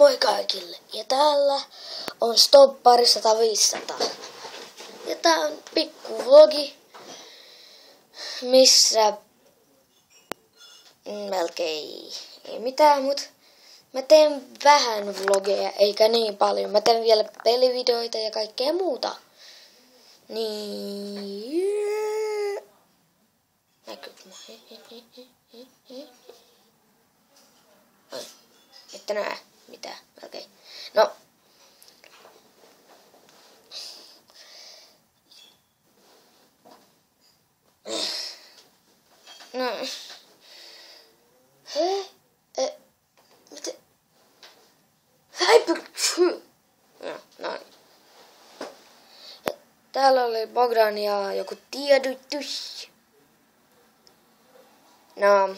Moi kaikille! Ja täällä on Stoppari 100-500. Ja tää on pikku vlogi, missä melkein ei mitään, mut mä teen vähän vlogeja, eikä niin paljon. Mä teen vielä pelivideoita ja kaikkea muuta. Niin... Näkyykö mä? Että näe mitään melkein. No. No. Miten? No, noin. Täällä oli Bogdan ja joku tiedotus. No.